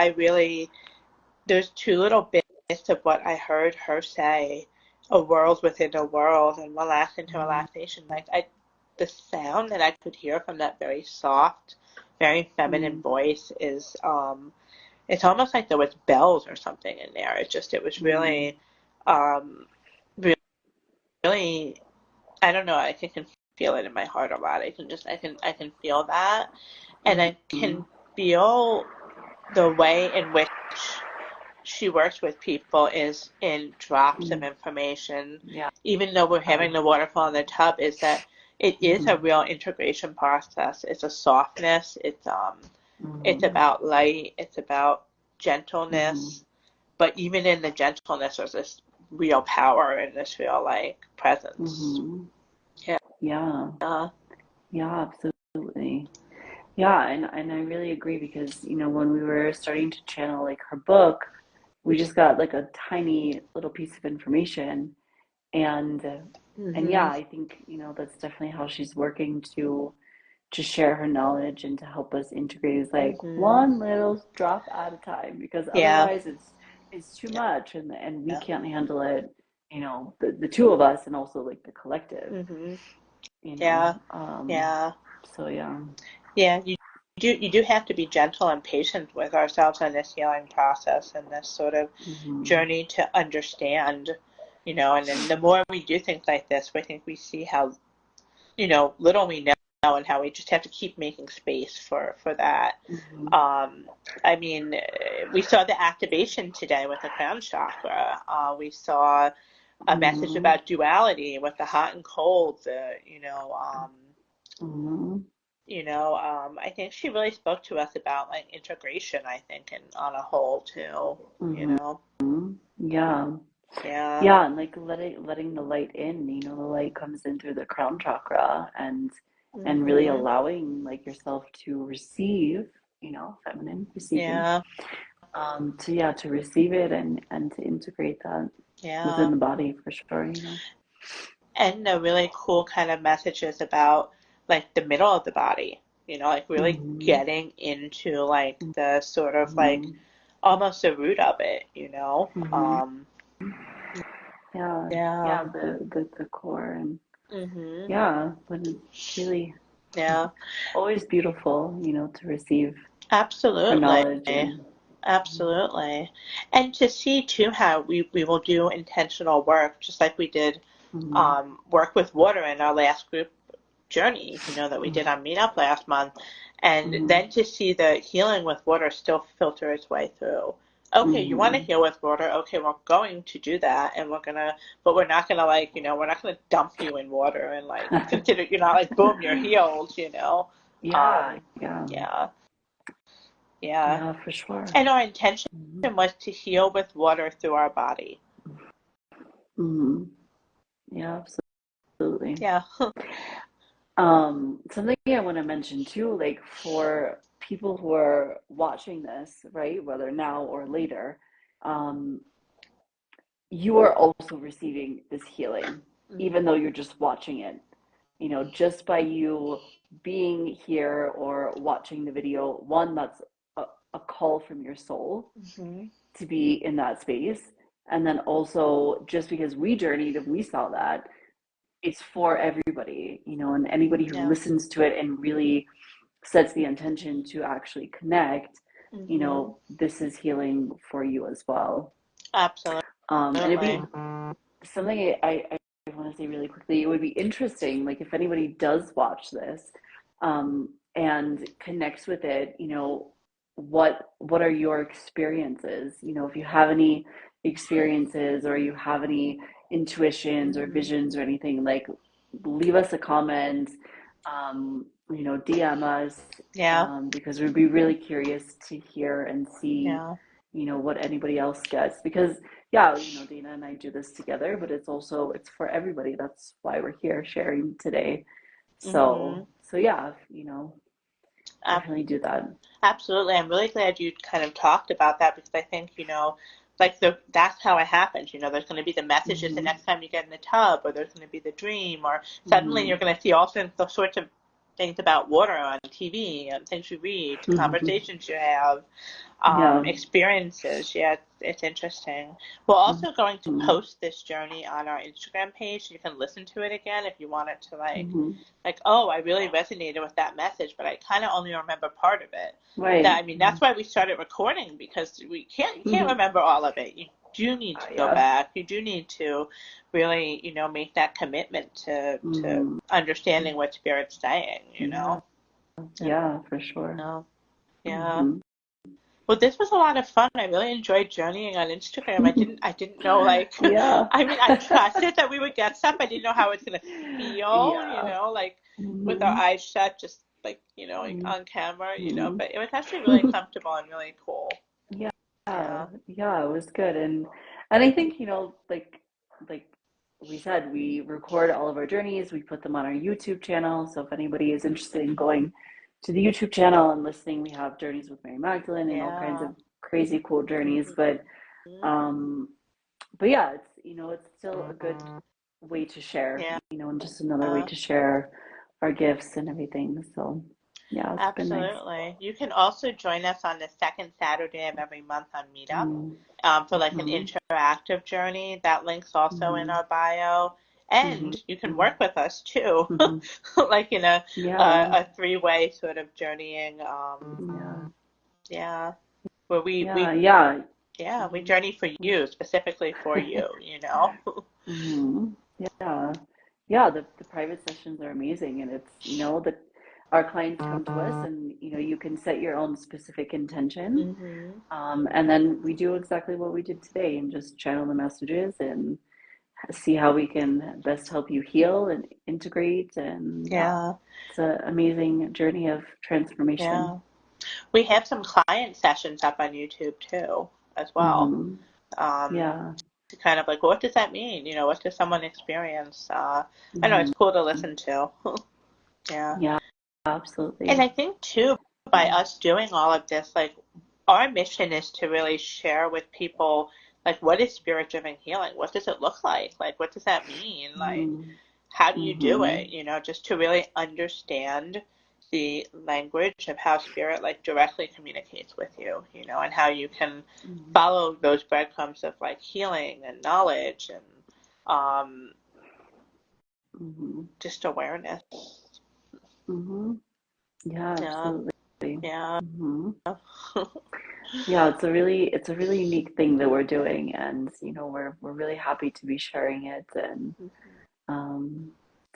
Speaker 1: there's two little bits of what I heard her say, a world within a world, and relax into relaxation. The sound that I could hear from that very soft, very feminine voice it's almost like there was bells or something in there. It was really, um, really, I don't know. I can feel it in my heart a lot. I can feel that, and I can feel the way in which she works with people is in drops of information.
Speaker 2: Yeah.
Speaker 1: Even though we're having the waterfall in the tub, is that it is a real integration process. It's a softness. It's about light. It's about gentleness. But even in the gentleness, there's this real power and this real presence. Yeah.
Speaker 2: Yeah. Yeah, absolutely. Yeah, and I really agree because, when we were starting to channel like her book, we just got like a tiny little piece of information, and yeah,
Speaker 1: Mhm.
Speaker 2: I think, that's definitely how she's working to share her knowledge and to help us integrate is like
Speaker 1: Mhm.
Speaker 2: one little drop at a time, because
Speaker 1: Yeah.
Speaker 2: otherwise it's too
Speaker 1: Yeah.
Speaker 2: much, and we can't handle it, the two of us, and also like the collective,
Speaker 1: Mhm.
Speaker 2: you
Speaker 1: Yeah.
Speaker 2: know.
Speaker 1: Yeah.
Speaker 2: So yeah.
Speaker 1: Yeah. You do have to be gentle and patient with ourselves in this healing process and this sort of
Speaker 2: Hmm.
Speaker 1: journey to understand. And then the more we do things like this, we think we see how little we know, and how we just have to keep making space for that.
Speaker 2: Hmm.
Speaker 1: Um, I mean, we saw the activation today with the crown chakra. We saw a message
Speaker 2: Hmm.
Speaker 1: about duality with the hot and cold.
Speaker 2: Hmm.
Speaker 1: I think she really spoke to us about integration. I think, and on a whole too. You
Speaker 2: Hmm.
Speaker 1: know,
Speaker 2: Yeah.
Speaker 1: yeah.
Speaker 2: Yeah, and like letting the light in, the light comes in through the crown chakra, and really
Speaker 1: Mhm.
Speaker 2: allowing like yourself to receive, feminine receiving,
Speaker 1: Yeah.
Speaker 2: to receive it, and to integrate that within
Speaker 1: Yeah.
Speaker 2: the body for sure.
Speaker 1: And the really cool kind of messages about the middle of the body, really
Speaker 2: Hmm.
Speaker 1: getting into the sort of
Speaker 2: Hmm.
Speaker 1: almost the root of it.
Speaker 2: Hmm. Yeah,
Speaker 1: Yeah.
Speaker 2: yeah, the core, and
Speaker 1: Mhm.
Speaker 2: yeah, but it's really
Speaker 1: Yeah.
Speaker 2: always beautiful, to receive her
Speaker 1: Absolutely.
Speaker 2: knowledge, and
Speaker 1: Absolutely. And to see too how we will do intentional work just like we did
Speaker 2: Mm-hmm.
Speaker 1: work with water in our last group journey, that we did on Meetup last month, and
Speaker 2: Mm-hmm.
Speaker 1: then to see the healing with water still filter its way through. Okay, you want to
Speaker 2: Mm-hmm.
Speaker 1: heal with water. Okay, we're going to do that, and but we're not gonna we're not gonna dump you in water and consider you're not boom, you're healed.
Speaker 2: Yeah,
Speaker 1: Um,
Speaker 2: yeah,
Speaker 1: yeah, yeah.
Speaker 2: yeah, for sure.
Speaker 1: And our intention
Speaker 2: Mm-hmm.
Speaker 1: was to heal with water through our body.
Speaker 2: Mm-hmm. Yeah, absolutely.
Speaker 1: Yeah.
Speaker 2: Something I want to mention too, like for people who are watching this, right, whether now or later, um, you are also receiving this healing, even though you're just watching it. Just by you being here or watching the video, one, that's a call from your soul
Speaker 1: Mm-hmm.
Speaker 2: to be in that space. And then also, just because we journeyed and we saw that, it's for everybody, and anybody who
Speaker 1: Yeah.
Speaker 2: listens to it and really sets the intention to actually connect,
Speaker 1: Mm-hmm.
Speaker 2: this is healing for you as well.
Speaker 1: Absolutely.
Speaker 2: And it'd be something I want to say really quickly. It would be interesting, like if anybody does watch this, and connects with it, what are your experiences? If you have any experiences or you have any intuitions or
Speaker 1: Mm-hmm.
Speaker 2: visions or anything, like leave us a comment, DM us,
Speaker 1: Yeah.
Speaker 2: because we'd be really curious to hear and see,
Speaker 1: Yeah.
Speaker 2: what anybody else gets. Because yeah, Dana and I do this together, but it's for everybody. That's why we're here sharing today.
Speaker 1: Mm-hmm.
Speaker 2: So yeah,
Speaker 1: Ab-
Speaker 2: definitely do that.
Speaker 1: Absolutely. I'm really glad you kind of talked about that because I think, that's how it happens. There's going to be the messages the
Speaker 2: Hmm.
Speaker 1: next time you get in the tub, or there's going to be the dream, or suddenly
Speaker 2: Hmm.
Speaker 1: you're going to see all sorts of things about water on TV and things you read, conversations you have.
Speaker 2: Yeah.
Speaker 1: Experiences. Yeah, it's interesting. We're also going to
Speaker 2: Hmm.
Speaker 1: post this journey on our Instagram page. You can listen to it again if you want it to
Speaker 2: Hmm.
Speaker 1: oh, I really resonated with that message, but I kind of only remember part of it.
Speaker 2: Right.
Speaker 1: I mean, that's why we started recording because you can't
Speaker 2: Hmm.
Speaker 1: remember all of it. You do need to go
Speaker 2: Yeah.
Speaker 1: back. You do need to really, make that commitment to
Speaker 2: Hmm.
Speaker 1: understanding what spirit's saying.
Speaker 2: Yeah. Yeah, for sure.
Speaker 1: Yeah. Yeah.
Speaker 2: Hmm.
Speaker 1: Well, this was a lot of fun. I really enjoyed journeying on Instagram. I didn't know
Speaker 2: Yeah.
Speaker 1: I mean, I trusted that we would get stuff. I didn't know how it's gonna feel,
Speaker 2: Yeah.
Speaker 1: with our
Speaker 2: Hmm.
Speaker 1: eyes shut, just on camera.
Speaker 2: Hmm.
Speaker 1: But it was actually really comfortable and really cool.
Speaker 2: Yeah,
Speaker 1: Yeah.
Speaker 2: yeah, it was good. And I think, like we said, we record all of our journeys, we put them on our YouTube channel. So if anybody is interested in going to the YouTube channel and listening, we have journeys with Mary Magdalene and all kinds
Speaker 1: Yeah.
Speaker 2: of crazy cool journeys.
Speaker 1: Mhm.
Speaker 2: Um but yeah, it's still a good way to share,
Speaker 1: Yeah.
Speaker 2: and just another way to share our gifts and everything. So yeah, it's been nice.
Speaker 1: Absolutely. You can also join us on the second Saturday of every month on Meetup, for an
Speaker 2: Mm-hmm.
Speaker 1: interactive journey. That link's also in
Speaker 2: Mm-hmm.
Speaker 1: our bio. And you can
Speaker 2: Mm-hmm.
Speaker 1: work with us too,
Speaker 2: Mm-hmm.
Speaker 1: like in a
Speaker 2: Yeah.
Speaker 1: a three-way sort of journeying.
Speaker 2: Yeah.
Speaker 1: Yeah, where
Speaker 2: Yeah. Yeah.
Speaker 1: we
Speaker 2: Hmm.
Speaker 1: journey for you, specifically for you.
Speaker 2: Hmm. Yeah. Yeah. The private sessions are amazing. And it's, that our clients come to us and, you can set your own specific intention.
Speaker 1: Hmm.
Speaker 2: And then we do exactly what we did today and just channel the messages and see how we can best help you heal and integrate. And yeah,
Speaker 1: Yeah,
Speaker 2: it's an amazing journey of transformation.
Speaker 1: yeah. We have some client sessions up on YouTube too, as well.
Speaker 2: Hmm.
Speaker 1: Um,
Speaker 2: Yeah.
Speaker 1: to kind of what does that mean? What does someone experience? I know
Speaker 2: Hmm.
Speaker 1: it's cool to listen to. Yeah.
Speaker 2: Yeah,
Speaker 1: And
Speaker 2: absolutely.
Speaker 1: I think too, by us doing all of this, our mission is to really share with people, what is spirit-driven healing? What does it look like? What does that mean?
Speaker 2: Mm-hmm.
Speaker 1: How do you do
Speaker 2: Mm-hmm.
Speaker 1: it? Just to really understand the language of how spirit directly communicates with and how you can follow those breadcrumbs of healing and knowledge and um,
Speaker 2: Mm-hmm.
Speaker 1: just awareness.
Speaker 2: Mm-hmm. Yeah,
Speaker 1: Yeah,
Speaker 2: absolutely.
Speaker 1: yeah.
Speaker 2: Mm-hmm. Yeah, it's a really unique thing that we're doing, and we're really happy to be sharing it, and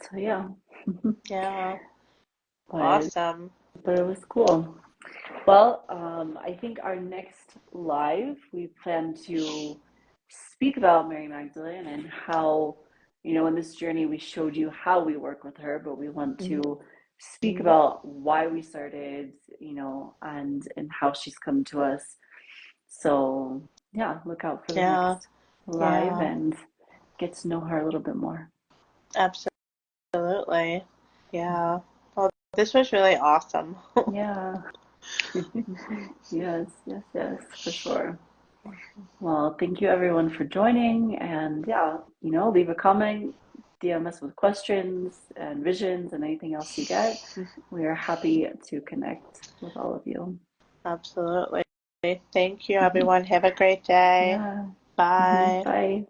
Speaker 2: So yeah,
Speaker 1: Yeah.
Speaker 2: but
Speaker 1: Awesome.
Speaker 2: it was cool. Well, I think our next live, we plan to speak about Mary Magdalene and how, in this journey, we showed you how we work with her, but we want to speak about why we started, and how she's come to us. So, yeah, look out for the
Speaker 1: Yeah.
Speaker 2: next live
Speaker 1: Yeah.
Speaker 2: and get to know her a little bit more.
Speaker 1: Absolutely. Yeah. Well, this was really awesome.
Speaker 2: Yeah. Yes, yes, yes, for sure. Well, thank you everyone for joining. And yeah, leave a comment, DM us with questions and visions and anything else you get. We are happy to connect with all of you.
Speaker 1: Absolutely. Thank you, everyone. Have a great day.
Speaker 2: Yeah.
Speaker 1: Bye.
Speaker 2: Bye.